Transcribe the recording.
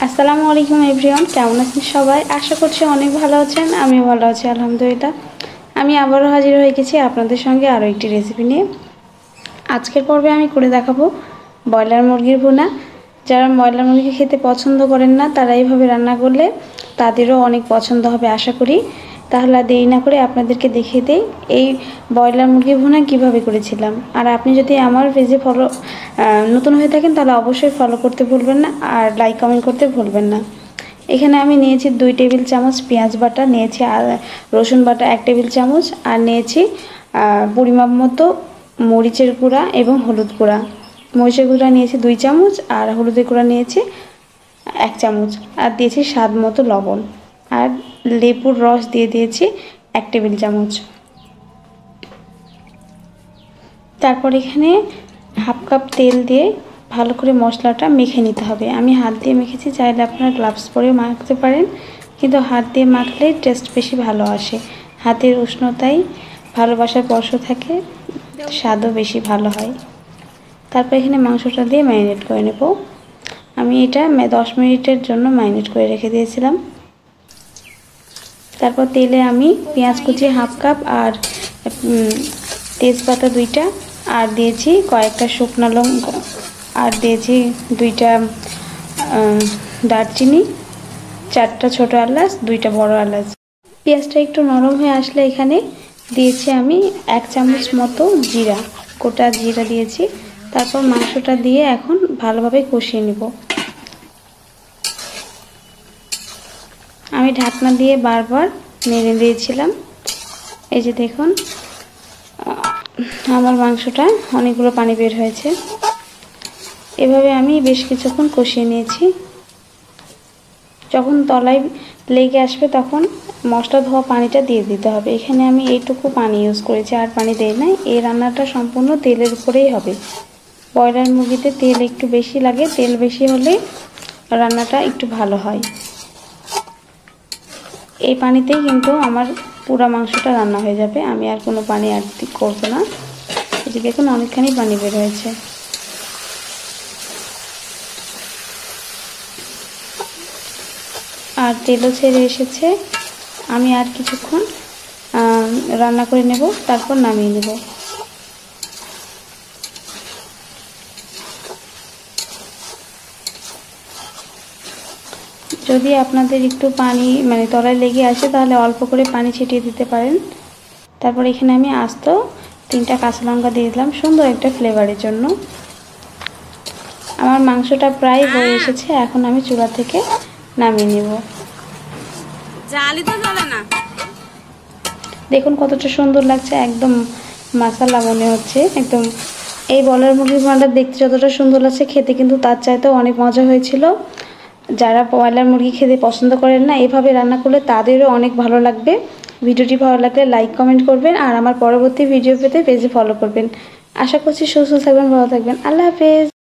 আসসালামু আলাইকুম এভরিওয়ান, কেমন আছেন সবাই? আশা করছি অনেক ভালো আছেন। আমিও ভালো আছি আলহামদুলিল্লাহ। আমি আবারও হাজির হয়ে গেছি আপনাদের সঙ্গে আরও একটি রেসিপি নিয়ে। আজকের পর্বে আমি করে দেখাবো ব্রয়লার মুরগির ভুনা। যারা ব্রয়লার মুরগি খেতে পছন্দ করেন না তারা এইভাবে রান্না করলে তাদেরও অনেক পছন্দ হবে আশা করি। তাহলে দেরি না করে আপনাদেরকে দেখিয়ে দেই এই ব্রয়লার মুরগির ভুনা কীভাবে করেছিলাম। আর আপনি যদি আমার পেজে নতুন হয়ে থাকেন তাহলে অবশ্যই ফলো করতে ভুলবেন না, আর লাইক কমেন্ট করতে ভুলবেন না। এখানে আমি নিয়েছি 2 টেবিল চামচ পেঁয়াজ বাটা, নিয়েছি রসুন বাটা 1 টেবিল চামচ, আর নিয়েছি পরিমাপ মতো মরিচের গুঁড়া এবং হলুদ গুঁড়া। মরিচের গুঁড়া নিয়েছি 2 চামচ আর হলুদের গুঁড়া নিয়েছি 1 চামচ, আর দিয়েছি স্বাদ মতো লবণ, আর লেবুর রস দিয়ে দিয়েছি 1 টেবিল চামচ। তারপর এখানে হাফ কাপ তেল দিয়ে ভালো করে মশলাটা মেখে নিতে হবে। আমি হাত দিয়ে মেখেছি, চাইলে আপনারা গ্লাভস পরে মাখতে পারেন, কিন্তু হাত দিয়ে মাখলে টেস্ট বেশি ভালো আসে। হাতের উষ্ণতায় ভালোবাসার স্পর্শ থাকে, স্বাদও বেশি ভালো হয়। তারপর এখানে মাংসটা দিয়ে ম্যারিনেট করে নেব। আমি এটা 10 মিনিটের জন্য ম্যারিনেট করে রেখে দিয়েছিলাম। তারপর তেলে আমি পেঁয়াজ কুচি হাফ কাপ আর তেজপাতা 2টা, আর দিয়েছি কয়েকটা শুকনো লঙ্কা, আর দিয়েছি 2টা দারচিনি, 4টা ছোটো এলাচ, 2টা বড় এলাচ। পেঁয়াজটা একটু নরম হয়ে আসলে এখানে দিয়েছি আমি 1 চামচ মতো জিরা, গোটা জিরা দিয়েছি। তারপর মাংসটা দিয়ে এখন ভালোভাবে কষিয়ে নেব। আমি ঢাকনা দিয়ে বারবার নেড়ে দিয়েছিলাম। এই যে দেখুন আমার মাংসটা অনেকগুলো পানি বের হয়েছে। এভাবে আমি বেশ কিছুক্ষণ কষিয়ে নিয়েছি। যখন তলায় লেগে আসবে তখন মশলা ধোয়া পানিটা দিয়ে দিতে হবে। এখানে আমি এইটুকু পানি ইউজ করেছি, আর পানি দেই নাই। এই রান্নাটা সম্পূর্ণ তেলের উপরেই হবে। ব্রয়লার মুরগিতে তেল একটু বেশি লাগে, তেল বেশি হলে রান্নাটা একটু ভালো হয়। এই পানিতেই কিন্তু আমার পুরো মাংসটা রান্না হয়ে যাবে, আমি আর কোনো পানি অ্যাড করব না। এই যে দেখুন অনেকখানি পানি বের হয়েছে। আর তেলও ছেড়ে এসেছে। আমি আর কিছুক্ষণ রান্না করে নেব, তারপর নামিয়ে নেব। যদি আপনাদের একটু পানি তলায় লেগে আসে তাহলে অল্প করে পানি ছিটিয়ে দিতে পারেন। তারপর এখানে আমি আস্ত 3টা কাঁচা লঙ্কা দিয়ে দিলাম সুন্দর একটা ফ্লেভারের জন্য। আমার মাংসটা প্রায় হয়ে এসেছে, এখন আমি চুলা থেকে নামিয়ে নেব। দেখুন কতটা সুন্দর লাগছে, একদম মাসালা মনে হচ্ছে একদম। এই ব্রয়লার মুরগির ভুনাটা দেখতে যতটা সুন্দর লাগছে, খেতে কিন্তু তার চাইতেও অনেক মজা হয়েছিল। যারা ব্রয়লার মুরগি খেতে পছন্দ করেন না, এভাবে রান্না করলে তাদেরও অনেক ভালো লাগবে। ভিডিওটি ভালো লাগলে লাইক কমেন্ট করবেন, আর আমার পরবর্তী ভিডিও পেতে পেজে ফলো করবেন। আশা করছি সুস্থ থাকবেন, ভালো থাকবেন। আল্লাহ হাফেজ।